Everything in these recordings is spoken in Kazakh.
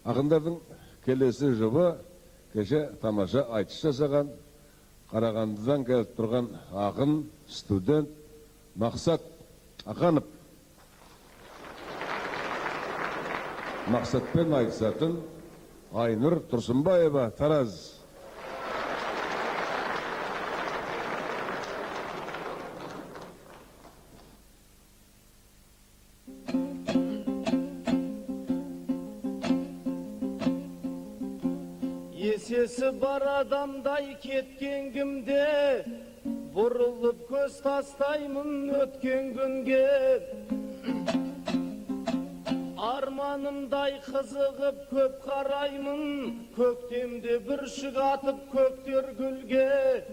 Ақындардың келесі жұбы кеше тамаша айтыс жасаған Қарағандыдан келіп тұрған ақын, студент Мақсат Ақанов. Мақсатпен айтысатын Айнұр Тұрсынбаева, Тараз. Есесі бар адамдай кеткен кімде, бұрылып көз тастаймын өткен күнге. Арманымдай қызығып көп қараймын, көктемде бүршік атып көктер гүлге.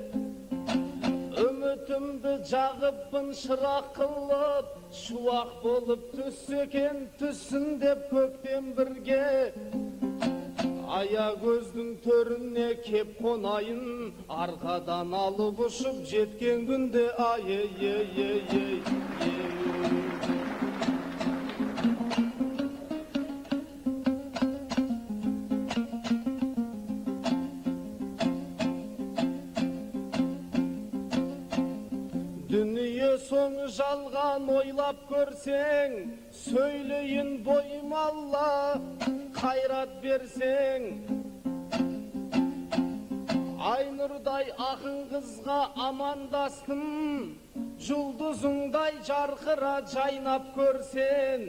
Үмітімді жағыппын шырақ қылып, шуақ болып түссекен түссін деп көктем бірге. Ая көздің төріне кеп қонайын, арқадан алып ұшып жеткен күнде ай-ей-ей-ей-ей. Дүние соңы жалған ойлап көрсең, сөйлейін бойым Алла, қайрат берсең. Айнұрдай ақын қызға амандастым, жұлдызыңдай жарқыра жайнап көрсен.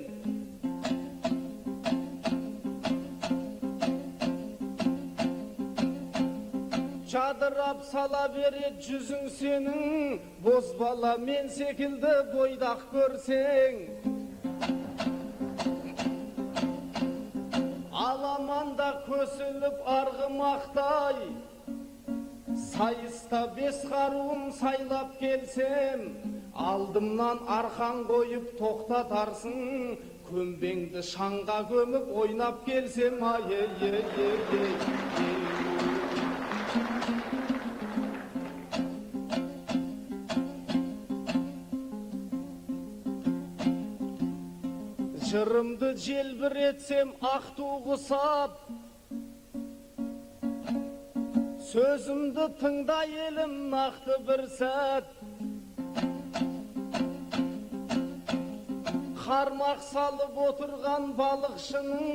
Жадырап сала берет жүзің сенің, бозбала мен секілді бойдақ көрсең. Аламанда көсіліп арғымақтай, сайыста бес қаруым сайлап келсем, алдымнан арқан қойып тоқтатарсың, көмбеңді шаңға көміп ойнап келсем, ай-ей-ей-ей-ей. Жырымды желбіретсем ақ ту құсап, сөзімді тыңда елім нақты бір сәт. Қармақ салып отырған балықшының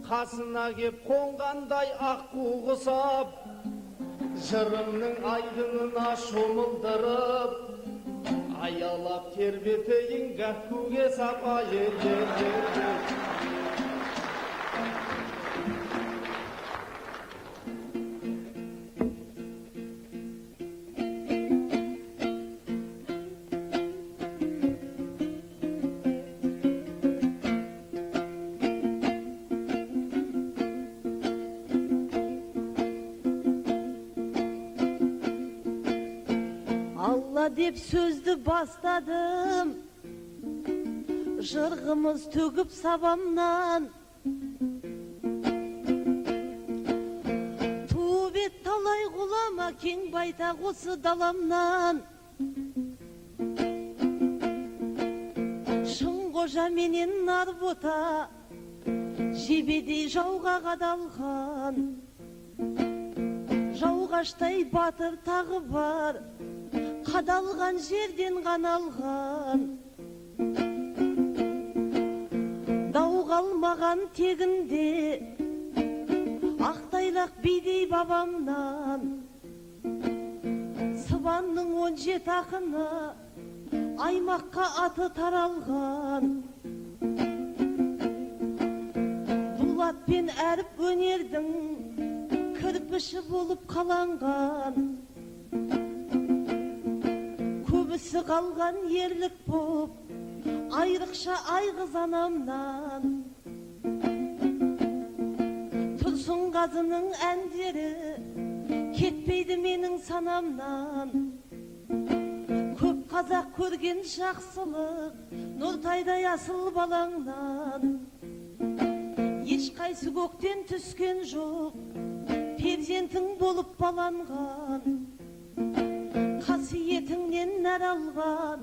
қасына кеп қонғандай аққу құсап, жырымның айдынына шомылдырып, аялап тербетейін гәккуге сап, ай-ей-ей-ей. Деп сөзді бастадым, жырғымыз төгіп сабамнан. Туып талай ғұлама кең байтақ осы даламнан. Шыңғожа менен Нарбота жебедей жауға қадалған. Жауғаштай батыр тағы бар, қадалған жерден қаналған. Дау қалмаған тегінде, ақтайлақ бидей бабамнан. Сыбанның 17 ақыны, аймаққа аты таралған. Дулатпен әріп өнердің, кірпіші болып қаланған. Көбісі қалған ерлік боп, айрықша айғыз анамнан. Тұрсын қазының әндері кетпейді менің санамнан. Көп қазақ көрген жақсылық, Нұртайдай асыл балаңнан. Ешқайсы көктен түскен жоқ, перзентің болып баланған. Қасиетіңнен нәр алған,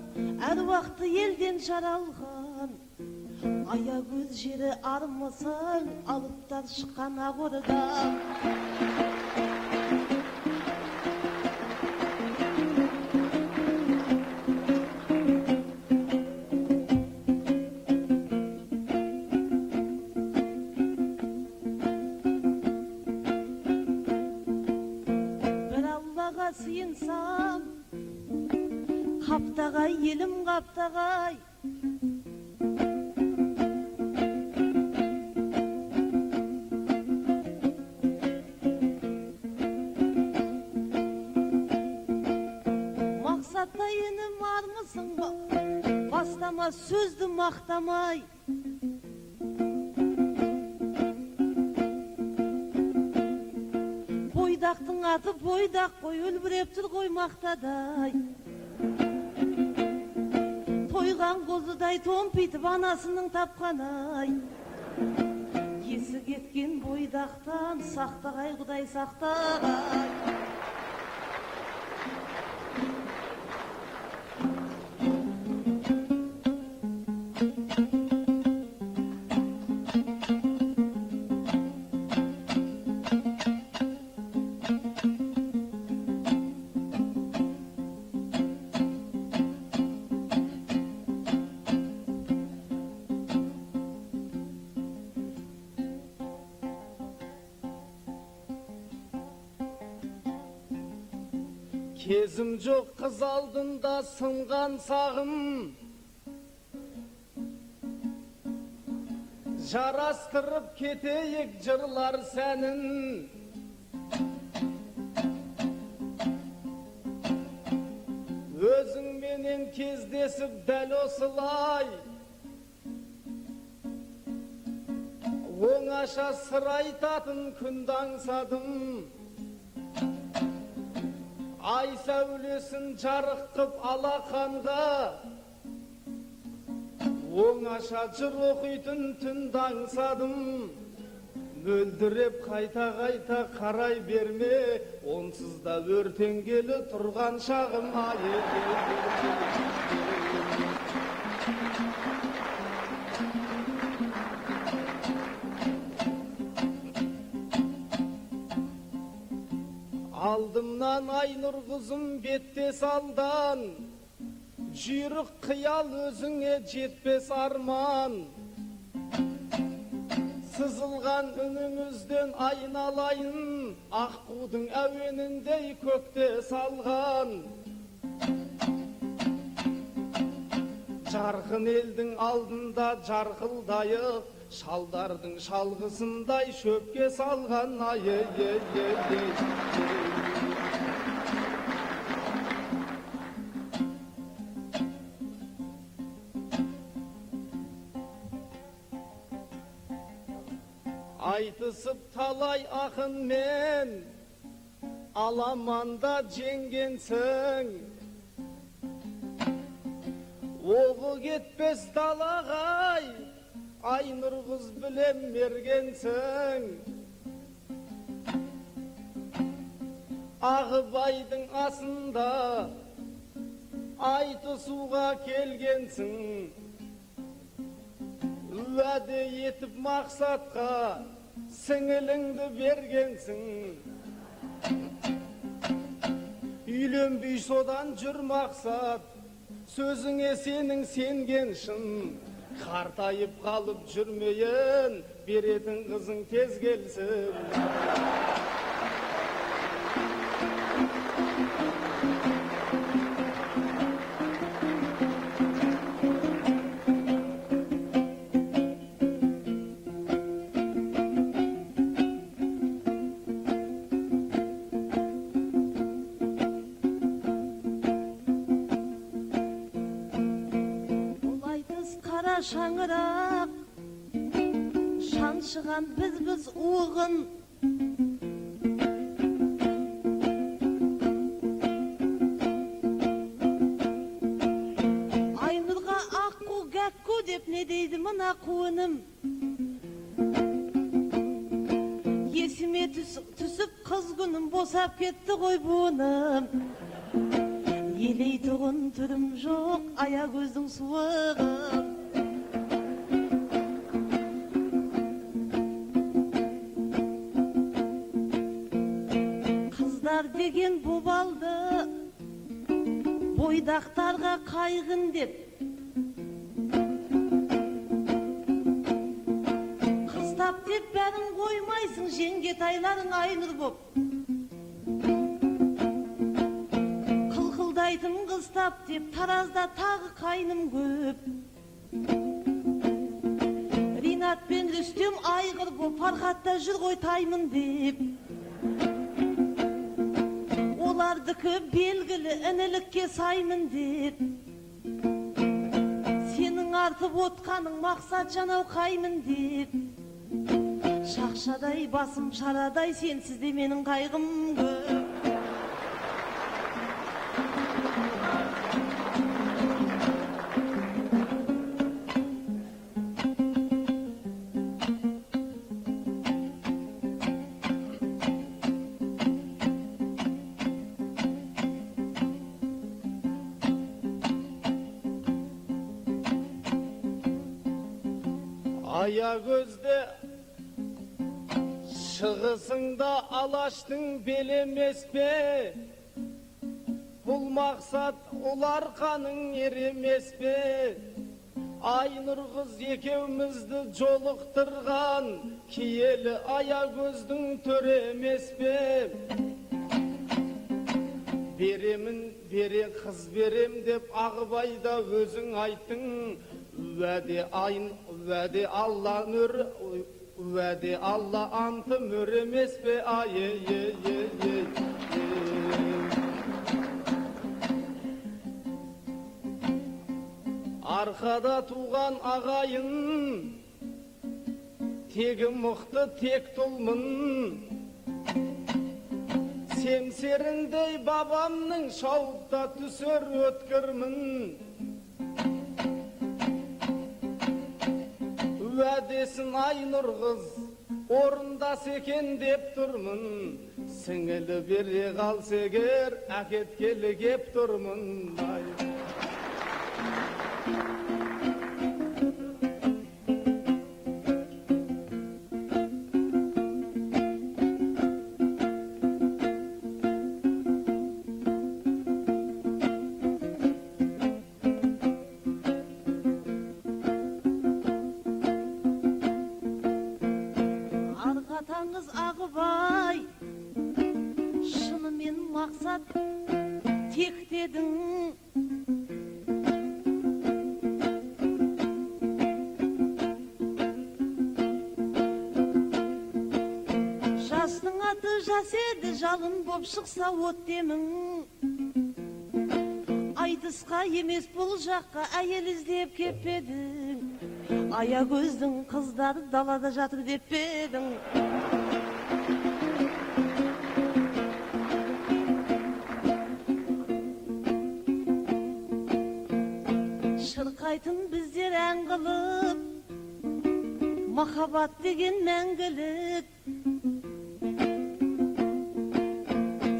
әруақты елден жаралған. аягөз жері армысың, алыптар шыққан ақ бір Аллаға сыйынсам, қаптағай елім қаптағай, мақсатта енім армысың ба, бастама сөзді мақтамай. Бойдақтың аты бойдақ қой, үлбіреп тұр қой мақтадай. Тойған қозыдай томпитіп анасының тапқанай. Есі кеткен бойдақтан сақтағай құдай сақтағай. Кезім жоқ қыз алдында сынған сағым, жарастырып кетейік жырлар сәнін. Өзіңменен кездесіп дәл осылай, оңаша сыр айтатын күнді аңсадым. Ай сәулесін жарық қып алақанға, оңаша жыр оқитын түнді аңсадым. Мөлдіреп қайта-қайта қарай берме, онсыз да өртенгелі тұрған шағым. Алдымнан Айнұр қызым беттес алдан, жүйрік қиял өзіңе жетпес арман. Сызылған үніңізден айналайын, аққудың әуеніндей көкте салған. Жарқын елдің алдында жарқылдайық, шалдардың шалғысындай шөпке салған. Айтысып талай ақын мен, аламанда жеңгенсің. Оғы кетпес далағай, Айнұр қыз білем мергенсің. Ағыбайдың асында айтысуға келгенсің. Уәде етіп мақсатқа сіңіліңді бергенсің. Үйленбей содан жүр мақсат, сөзіңе сенің сенген шын. Қартайып қалып жүрмейін, беретін қызың тез келсін. Шаңырақ шаншыған біз уығын, Айнұрға аққу гәкку деп не дейді мына қуыным. Есіме түсіп қыз күнім босап кетті ғой буыным. Елейтұғын түрім жоқ аягөздің суығым. Барар деген бобалды бойдақтарға қайғын деп қыстап деп бәрін қоймайсың жеңгетайларың айнұр боп қылқылдайтын қыстап деп таразда тағы қайным көп Ринат пен Рүстем айғыр боп Фархатта жүр ғой таймын деп олардікі белгілі інілікке саймын деп сенің артып отқаның мақсат жанау қаймын деп шақшадай басым шарадай сенсіз де менің қайғым көп Аягөзде шығысыңда алаштың белемес пе бұл мақсат олар қаның еремес пе Айнұр қыз екеумізді жолықтырған киелі Аягөздің төремес пе беремін бере қыз берем деп Ағыбайда өзің айттың Уәде Алла нөр Уәде Алла антым өремес пе Арқада туған ағайын тегі мықты тек тұлмын семсеріндей бабамның шауыпта түсер өткірмін Уәдесін Айнұр қыз орындас екен деп тұрмын сіңілі бере қалса егер әкеткелі кеп тұрмын Арқатаңыз Ағыбай шынымен мақсат тектедің жастың аты жас еді жалын боп шықса от демің айтысқа емес бұл жаққа әйел іздеп кеппедің Аягөздің қыздары далада жатыр деп педің шырқайтын біздер ән қылып махаббат деген мәңгілік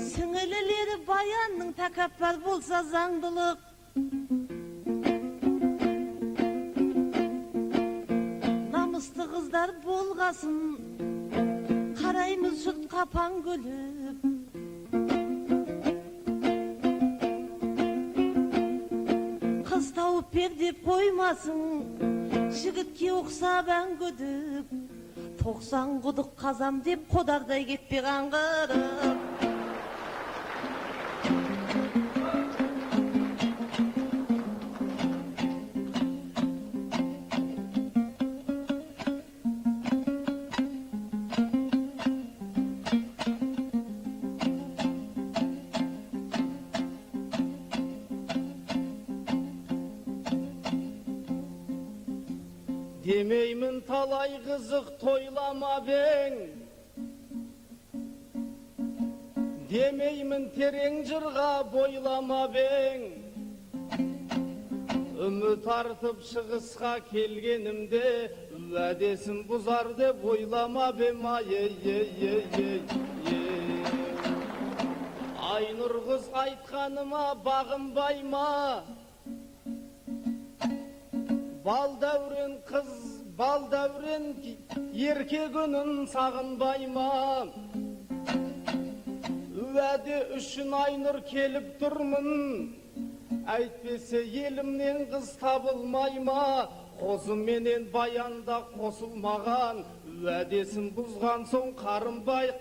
сіңілілері баянның тәкаппар болса заңдылық намысты қыздар болғасын қараймыз жұрт қапан көліп қыз тауып бер деп қоймасын жігітке ұқсап ән көдіп 90 құдық қазам деп қодардай кетпе қаңғырып Демеймін талай қызық тойлама бең Демеймін терең жырға бойлама бең Үміт артып шығысқа келгенімде Уәдесін бұзар деп ойлама бем Айнұр қыз айтқаныма бағынбайма Балдәурен қыз, балдәурен ерке күнін сағынбай ма? Vəde üçün Aynur kelip durmun. Әйтпесе елімнен қыз табылмайма, қозым менен баянда қосылмаған, уәдесін бұзған соң Қарымбай,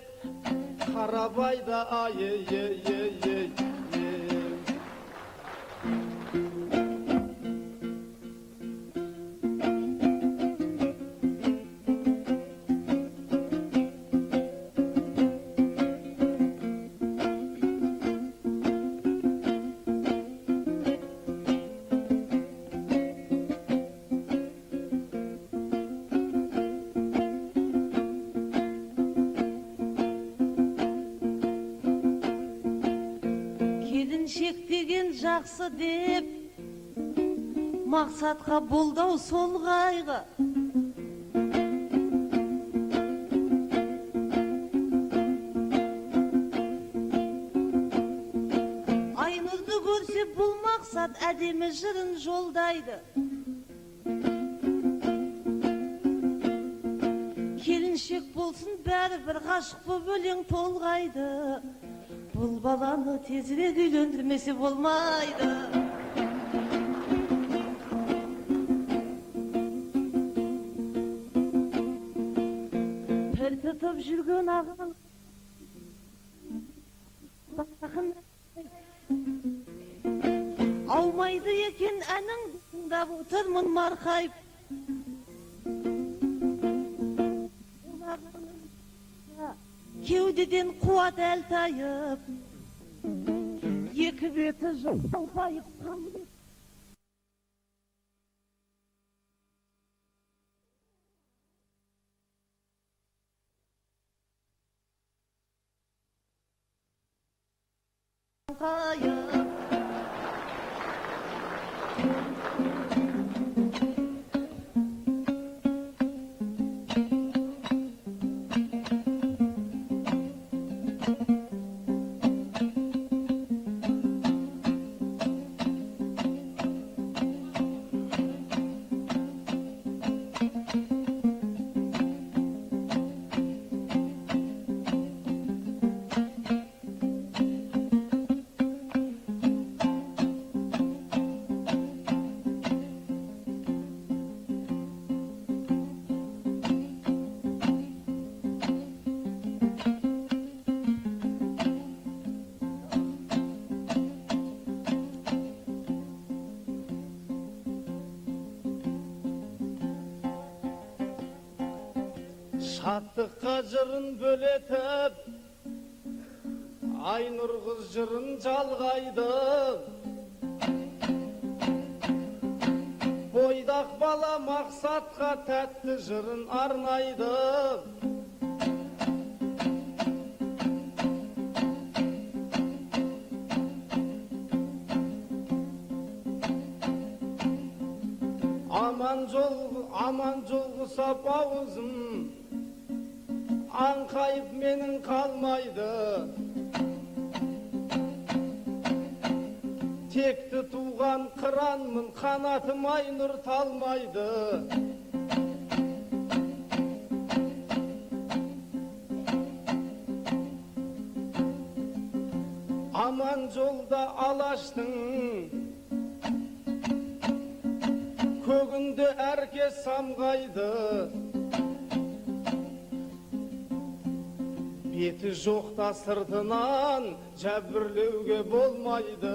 Қарабайда ай. Келіншек деген жақсы деп, мақсатқа болдау сол қайғы. Айнұрды көрсе бұл мақсат әдемі жырын жолдайды. Келіншек болсын бәрі бір ғашық боп өлең толғайды. Бұл баланы тезірек үйлендірмесе болмайды. Пір тұтып жүрген ағаң аумайды екен әнің, тыңдап отырмын марқайып. Кеудеден қуат әл тайып, екі беті жылпайып қалды. Шаттыққа жырын бөлетіп, Айнұр қыз жырын жалғайды. Бойдақ бала мақсатқа тәтті жырын арнайды. Аман жолғыса бауызым, аңқайып менің қалмайды. Текті туған қыранмын, қанатым Айнұр талмайды. Аман жолда алаштың, көгінде әркез самғайды. Беті жоқта сыртынан жәбірлеуге болмайды.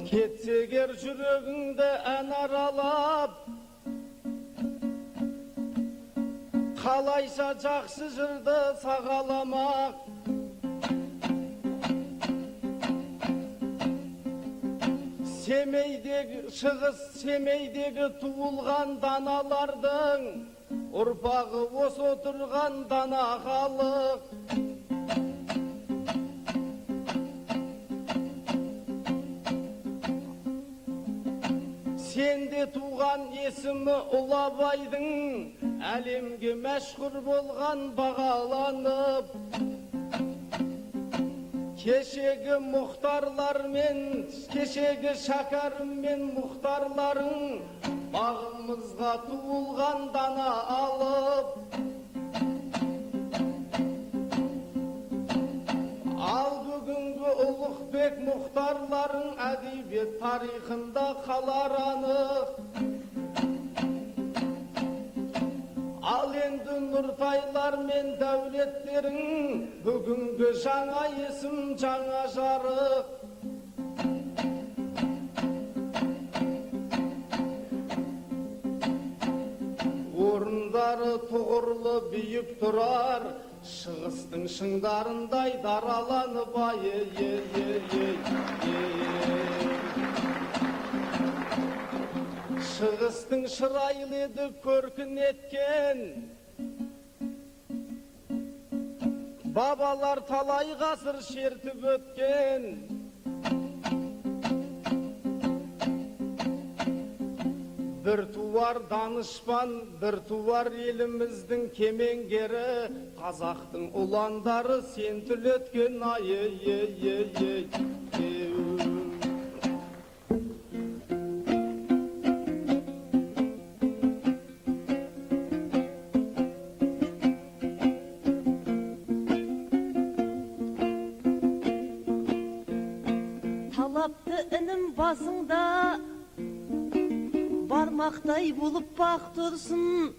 Кетсегер жүрегіңді ән аралап, қалайша жақсы жырды сағаламақ. Шығыс Семейдегі туылған даналардың ұрпағы осы отырған дана халық. Ерте туған есімі Ұлабайдың, әлемге мәшһүр болған бағаланып. Кешегі мұхтарлармен, кешегі шәкәрім мен мұхтарларың, бағымызға туылған дана алып. Ал бүгінгі Ұлықбек мұхтарларың әдебиет тарихында қалар анық. Ал енді Нұртайлар мен Дәулеттерің бүгінгі жаңа есім, жаңа жарық. Орындары тұғырлы биік тұрар, шығыстың шыңдарындай дараланып Шығыстың шырайлы еді көркін еткен, бабалар талай ғасыр шертіп өткен. Бір туар данышпан, бір туар еліміздің кемеңгері, қазақтың ұландары сен түлеткен Талапты інім басыңда, бармақтай болып бақ тұрсын.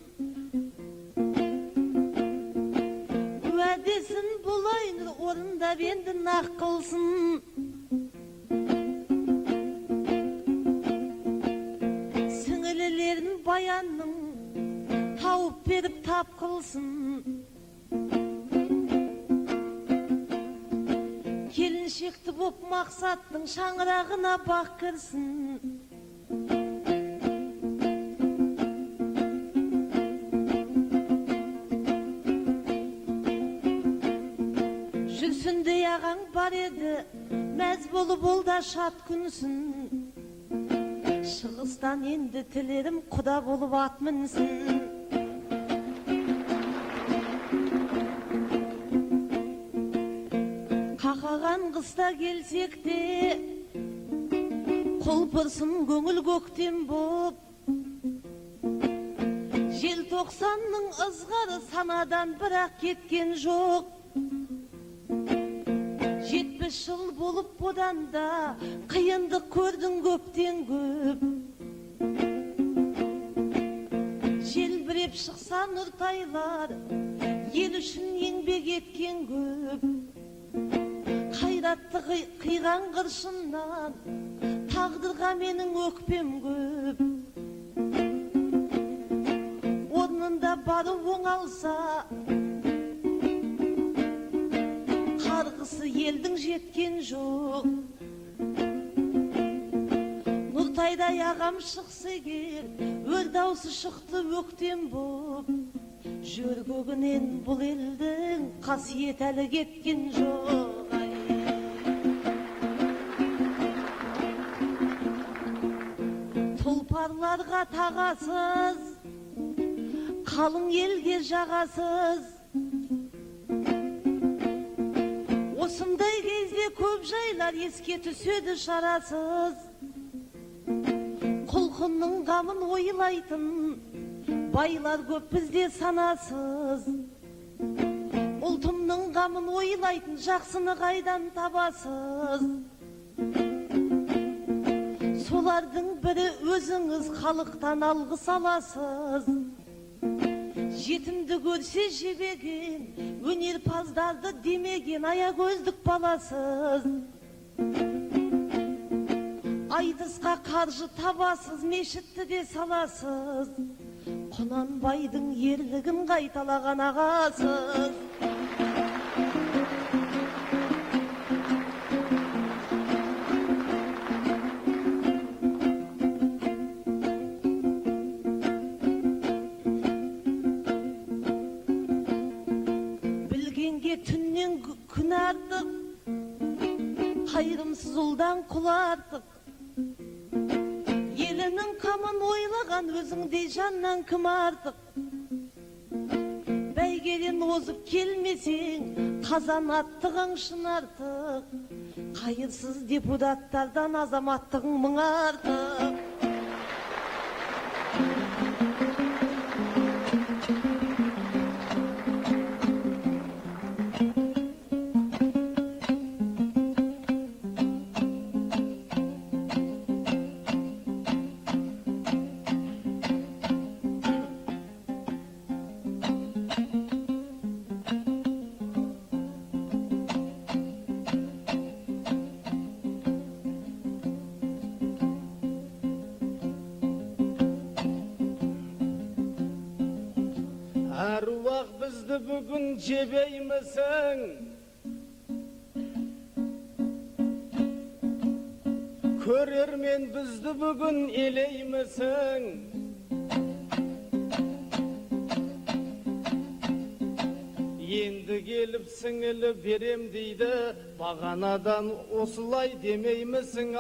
Уәдесін бұлайын орындап енді нақ қылсын. Сіңілілерін баянның тауып беріп тап қылсын. Келіншекті боп мақсаттың шаңырағына бақ кірсін. Жүрсіндей ағаң бар еді, мәз болып ол да шат күнсін. Шығыстан енді тілерім құда болып ат мінсін. Қақаған қыста келсек те, құлпырсын көңіл көктем боп. Желтоқсанның ызғары санадан бірақ кеткен жоқ. 70 жыл болып бұдан да қиындық көрдің көптен көп. Желбіреп шықса Нұртайлар, ел үшін еңбек еткен көп. Қайратты қиған қыршыннан тағдырға менің өкпем көп. Орнында бары оңалса, қарғысы елдің жеткен жоқ. Нұртайдай ағам шықсы кер, өр даусы шықты өктем боп. Жөргөгінен бұл елдің қасиет әлі кеткен жоқ. Тұлпарларға тағасыз, қалың елге жағасыз. Осындай кезде көп жайлар еске түседі шарасыз. Құлқынның қамын ойлайтын байлар көп бізде санасыз. Ұлтымның қамын ойлайтын жақсыны қайдан табасыз. Солардың бірі өзіңіз халықтан алғыс аласыз. Жетімді көрсе жебеген, өнерпаздарды демеген аягөздік баласыз. Айтысқа қаржы табасыз, мешітті де саласыз. Құнанбайдың ерлігін қайталаған ағасыз. Түннен күн артық, қайырымсыз ұлдан құл артық. Елі Сенің қамын ойлаған өзіңдей жаннан кім артық? Бәйгеден озып келмесең, қазан аттығың шын артық. Қайырсыз депутаттардан азаматтығың мың артық. Әруақ бізді бүгін жебеймісің? Көрермен бізді бүгін елеймісің? Енді келіп сіңілі берем дейді, бағанадан осылай демеймісің?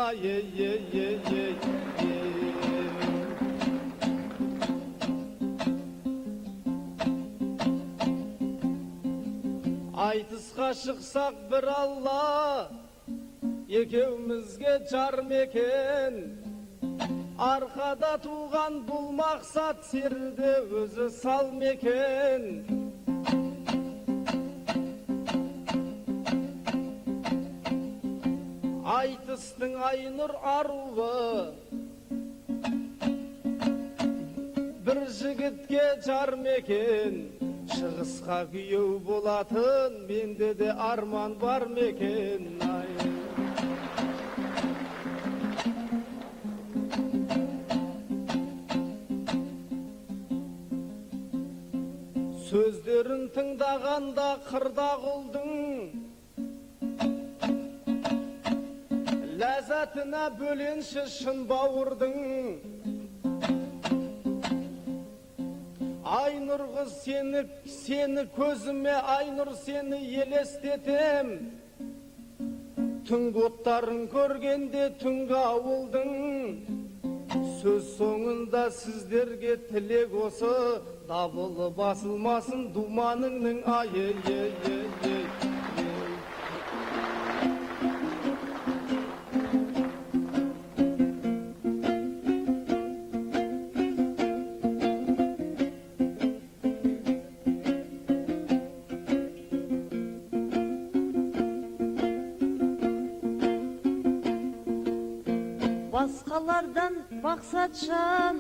Айтысқа шықсақ бір Алла, екеумізге жар мекен. Арқада туған бұл мақсат серде өзі сал мекен. Айтыстың Айнұр аруы бір жігітке жар мекен. Шығысқа күйеу болатын менде де арман бар мекен. Сөздерін тыңдағанда қырда құлдың, ләззатына бөленші шын бауырдың. Айнұр қыз сені көзіме, Айнұр сені елестетем. Түнгі оттарын көргенде түнгі ауылдың. Сөз соңында сіздерге тілек осы, дабылы басылмасын думаныңның айы. Басқалардан бақсатшан,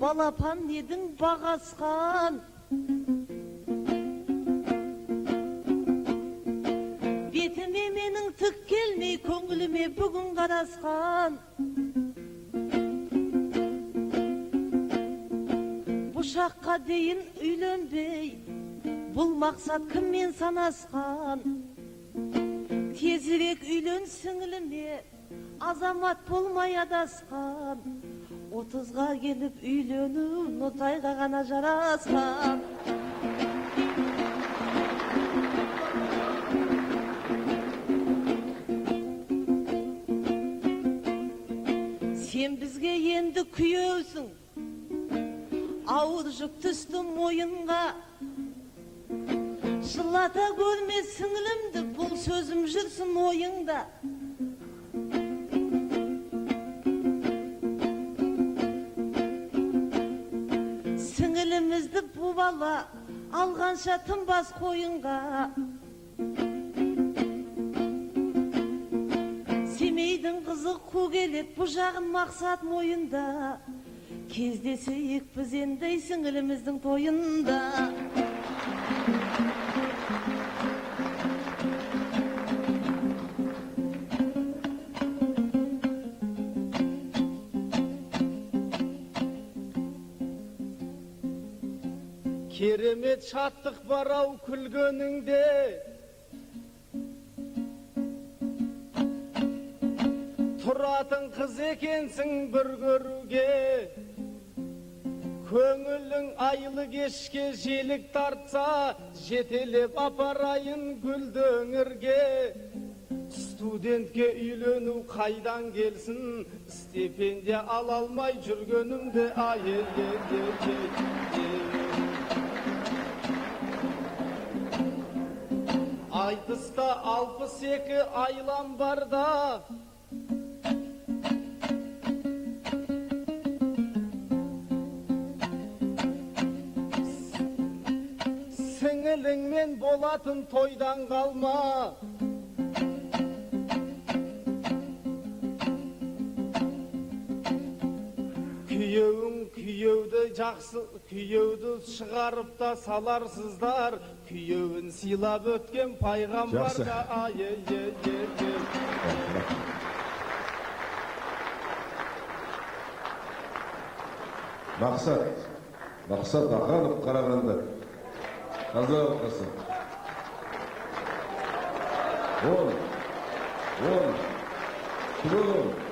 балапан едің бағасқан. Бетіме менің түк келмей, көңіліме бүгін қарасқан. Бұшаққа дейін үйленбей, бұл мақсат кіммен санасқан. Тезірек үйлен сіңіліме, азамат болмай адасқан. 30-ға келіп үйлену Нұртайға ғана жарасқан. Сен бізге енді күйеусің, ауыр жүк түсті мойынға. Жылата көрме сіңілімді, бұл сөзім жүрсін ойыңда. Сіңілімізді бұ бала алғанша тынбас қойынға. Семейдің қызы көкелек, бұ жағын мақсат мойында. Кездесейік біз енді сіңіліміздің тойында. Керемет шаттық барау күлгеніңде, тұратын қыз екенсің бір көруге. Көңілің айлы кешке желік тартса, жетелеп апарайын гүлді өңірге. студентке үйлену қайдан келсін, стипендия ала алмай жүргенімде айтыста 62 айлам барда, сіңіліңмен болатын тойдан қалма. Күйеуді шығарып та саларсыздар, күйеуін сыйлап өткен пайғамбарға. Мақсат Аханов, Қарағанды. Қазақ алқасы. 10 килограмм.